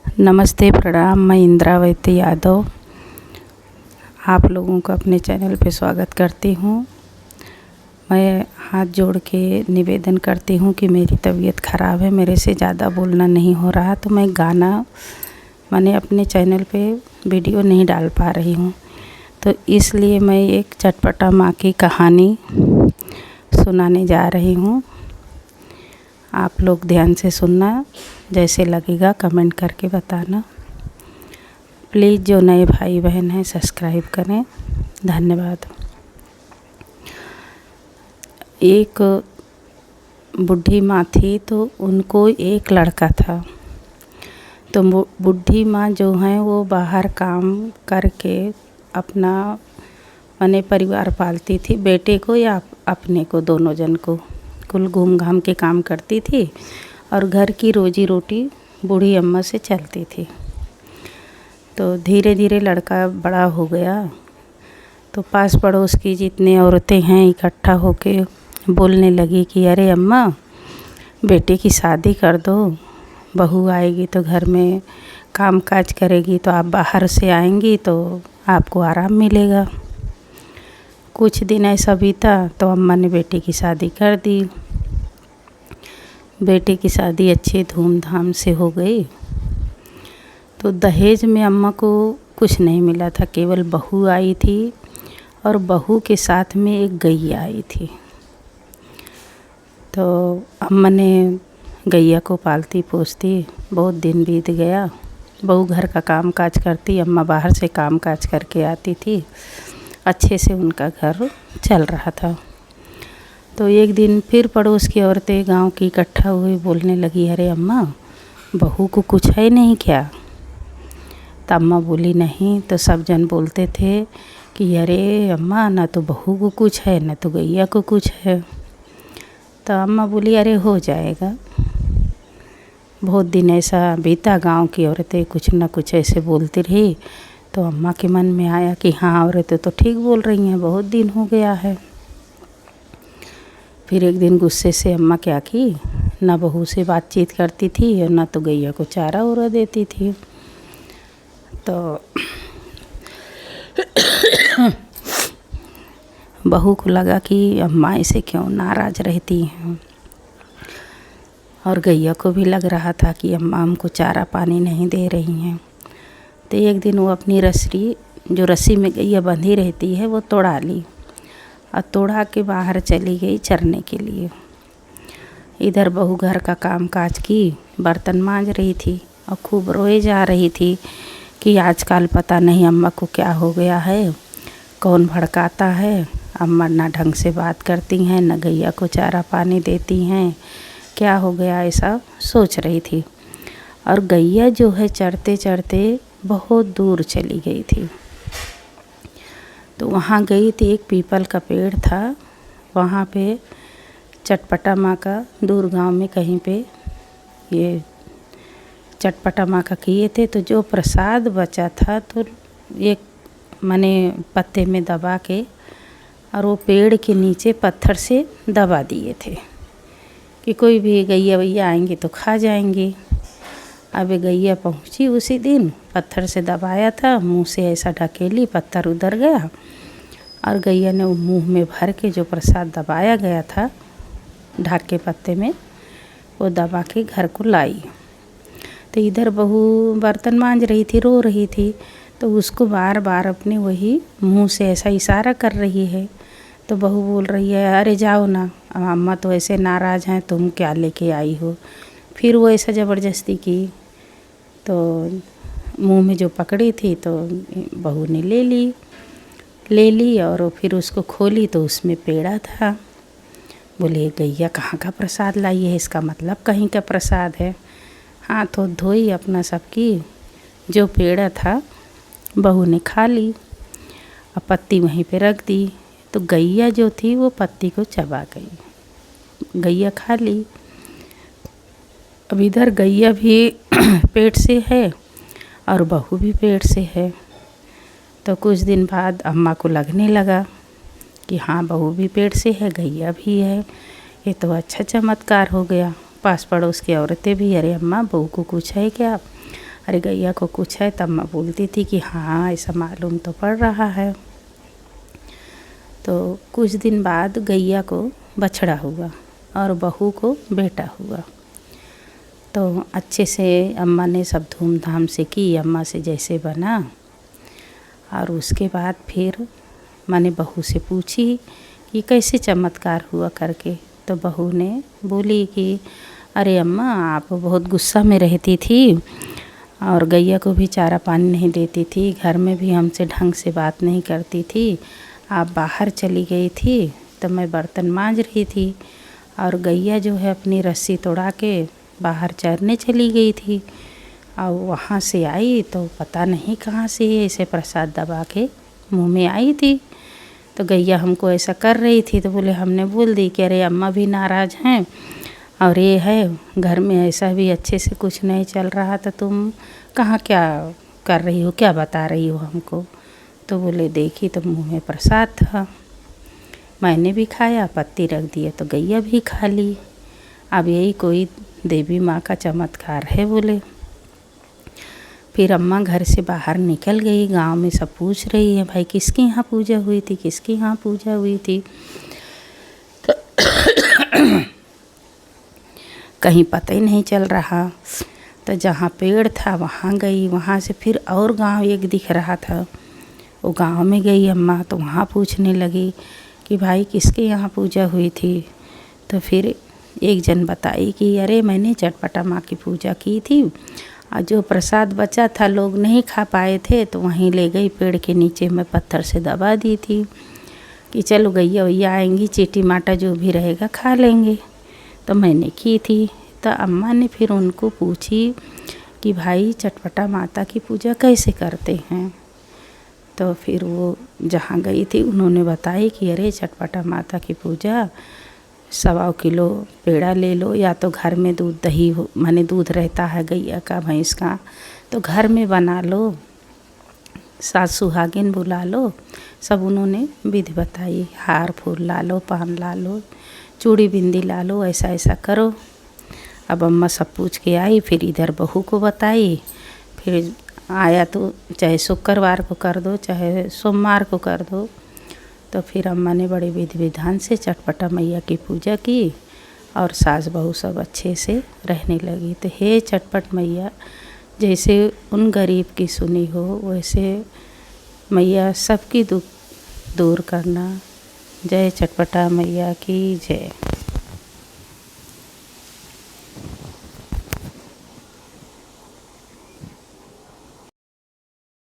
नमस्ते, प्रणाम। मैं इंद्रावती यादव आप लोगों को अपने चैनल पे स्वागत करती हूँ। मैं हाथ जोड़ के निवेदन करती हूँ कि मेरी तबीयत ख़राब है, मेरे से ज़्यादा बोलना नहीं हो रहा, तो मैं मैंने अपने चैनल पे वीडियो नहीं डाल पा रही हूँ। तो इसलिए मैं एक चटपटा माँ की कहानी सुनाने जा रही हूँ। आप लोग ध्यान से सुनना, जैसे लगेगा कमेंट करके बताना। प्लीज़ जो नए भाई बहन हैं सब्सक्राइब करें, धन्यवाद। एक बूढ़ी माँ थी, तो उनको एक लड़का था। तो बूढ़ी माँ जो हैं वो बाहर काम करके अपना परिवार पालती थी, बेटे को या अपने को, दोनों जन को। कुल घूम घाम के काम करती थी और घर की रोजी रोटी बूढ़ी अम्मा से चलती थी। तो धीरे धीरे लड़का बड़ा हो गया, तो पास पड़ोस की जितने औरतें हैं इकट्ठा होके बोलने लगी कि अरे अम्मा, बेटे की शादी कर दो, बहू आएगी तो घर में काम काज करेगी, तो आप बाहर से आएंगी तो आपको आराम मिलेगा। कुछ दिन ऐसा बीता तो अम्मा ने बेटे की शादी कर दी। बेटे की शादी अच्छे धूमधाम से हो गई। तो दहेज में अम्मा को कुछ नहीं मिला था, केवल बहू आई थी और बहू के साथ में एक गैया आई थी। तो अम्मा ने गैया को पालती पोसती, बहुत दिन बीत गया। बहू घर का काम काज करती, अम्मा बाहर से काम काज करके आती थी, अच्छे से उनका घर चल रहा था। तो एक दिन फिर पड़ोस की औरतें गांव की इकट्ठा हुई, बोलने लगी अरे अम्मा, बहू को कुछ है नहीं क्या? तो अम्मा बोली नहीं। तो सब जन बोलते थे कि अरे अम्मा, ना तो बहू को कुछ है, ना तो गैया को कुछ है। तो अम्मा बोली अरे हो जाएगा। बहुत दिन ऐसा बीता, गांव की औरतें कुछ ना कुछ ऐसे बोलती रही। तो अम्मा के मन में आया कि हाँ, औरतें तो ठीक बोल रही हैं, बहुत दिन हो गया है। फिर एक दिन गुस्से से अम्मा क्या की, ना बहू से बातचीत करती थी और ना तो गैया को चारा उरा देती थी। तो बहू को लगा कि अम्मा ऐसे क्यों नाराज़ रहती हैं, और गैया को भी लग रहा था कि अम्मा हमको चारा पानी नहीं दे रही हैं। तो एक दिन वो अपनी रस्सी में गैया बंधी रहती है वो तोड़ा ली और तोड़ा के बाहर चली गई चरने के लिए। इधर बहू घर का काम काज की, बर्तन मांज रही थी और खूब रोए जा रही थी कि आजकल पता नहीं अम्मा को क्या हो गया है, कौन भड़काता है। अम्मा ना ढंग से बात करती हैं, ना गैया को चारा पानी देती हैं, क्या हो गया, ऐसा सोच रही थी। और गैया जो है चढ़ते चढ़ते बहुत दूर चली गई थी। तो वहाँ गई थी, एक पीपल का पेड़ था, वहाँ पे चटपटा माँ का दूर गांव में कहीं पे ये चटपटा माँ का किए थे। तो जो प्रसाद बचा था तो एक पत्ते में दबा के और वो पेड़ के नीचे पत्थर से दबा दिए थे कि कोई भी गैया वैया आएंगे तो खा जाएंगी। अब गैया पहुँची उसी दिन, पत्थर से दबाया था, मुंह से ऐसा ढकेली, पत्थर उधर गया और गैया ने वो मुंह में भर के जो प्रसाद दबाया गया था ढक के पत्ते में, वो दबा के घर को लाई। तो इधर बहू बर्तन मांज रही थी, रो रही थी, तो उसको बार बार अपने वही मुंह से ऐसा इशारा कर रही है। तो बहू बोल रही है अरे जाओ ना, अम्मा तो ऐसे नाराज़ हैं, तुम क्या लेके आई हो। फिर वो ऐसा ज़बरदस्ती की, तो मुंह में जो पकड़ी थी तो बहू ने ले ली और फिर उसको खोली तो उसमें पेड़ा था। बोले गैया कहाँ का प्रसाद लाई है, इसका मतलब कहीं का प्रसाद है। हाथ तो धोई अपना सबकी, जो पेड़ा था बहू ने खा ली और पत्ती वहीं पे रख दी। तो गैया जो थी वो पत्ती को चबा गई, गैया खा ली। अब इधर गैया भी पेट से है और बहू भी पेट से है। तो कुछ दिन बाद अम्मा को लगने लगा कि हाँ, बहू भी पेट से है, गैया भी है, ये तो अच्छा चमत्कार हो गया। पास पड़ोस की औरतें भी अरे अम्मा, बहू को कुछ है क्या? अरे गैया को कुछ है? तब मैं बोलती थी कि हाँ ऐसा मालूम तो पड़ रहा है। तो कुछ दिन बाद गैया को बछड़ा हुआ और बहू को बेटा हुआ। तो अच्छे से अम्मा ने सब धूमधाम से की, अम्मा से जैसे बना। और उसके बाद फिर मैंने बहू से पूछी कि कैसे चमत्कार हुआ करके। तो बहू ने बोली कि अरे अम्मा, आप बहुत गुस्सा में रहती थी और गैया को भी चारा पानी नहीं देती थी, घर में भी हमसे ढंग से बात नहीं करती थी। आप बाहर चली गई थी तो मैं बर्तन मांज रही थी और गैया जो है अपनी रस्सी तोड़ा के बाहर चरने चली गई थी। और वहाँ से आई तो पता नहीं कहाँ से ऐसे प्रसाद दबा के मुँह में आई थी। तो गैया हमको ऐसा कर रही थी तो बोले, हमने बोल दी कि अरे अम्मा भी नाराज़ हैं और ये है घर में ऐसा भी अच्छे से कुछ नहीं चल रहा, तो तुम कहाँ क्या कर रही हो, क्या बता रही हो हमको। तो बोले देखी तो मुँह में प्रसाद था, मैंने भी खाया, पत्ती रख दिए तो गैया भी खा ली। अब यही कोई देवी माँ का चमत्कार है बोले। फिर अम्मा घर से बाहर निकल गई, गांव में सब पूछ रही है भाई किसके यहाँ पूजा हुई थी, किसके यहाँ पूजा हुई थी। तो कहीं पता ही नहीं चल रहा। तो जहाँ पेड़ था वहाँ गई, वहाँ से फिर और गांव एक दिख रहा था, वो गांव में गई अम्मा। तो वहाँ पूछने लगी कि भाई किसके यहाँ पूजा हुई थी। तो फिर एक जन बताई कि अरे मैंने चटपटा माँ की पूजा की थी और जो प्रसाद बचा था लोग नहीं खा पाए थे तो वहीं ले गई, पेड़ के नीचे में पत्थर से दबा दी थी कि चलो गैया वैया आएंगी, चीटी माटा जो भी रहेगा खा लेंगे। तो मैंने की थी। तो अम्मा ने फिर उनको पूछी कि भाई चटपटा माता की पूजा कैसे करते हैं। तो फिर वो जहाँ गई थी उन्होंने बताई कि अरे चटपटा माता की पूजा 1.25 किलो पेड़ा ले लो, या तो घर में दूध दही हो, माने दूध रहता है गैया का भैंस का तो घर में बना लो, सास सुहागिन बुला लो। सब उन्होंने विधि बताई, हार फूल ला लो, पान ला लो, चूड़ी बिंदी ला लो, ऐसा ऐसा करो। अब अम्मा सब पूछ के आई, फिर इधर बहू को बताई। फिर आया तो चाहे शुक्रवार को कर दो चाहे सोमवार को कर दो। तो फिर अम्मा ने बड़े विधि विधान से चटपटा मैया की पूजा की और सास बहू सब अच्छे से रहने लगी। तो हे चटपट मैया, जैसे उन गरीब की सुनी हो वैसे मैया सबकी दुख दूर करना। जय चटपटा मैया की जय।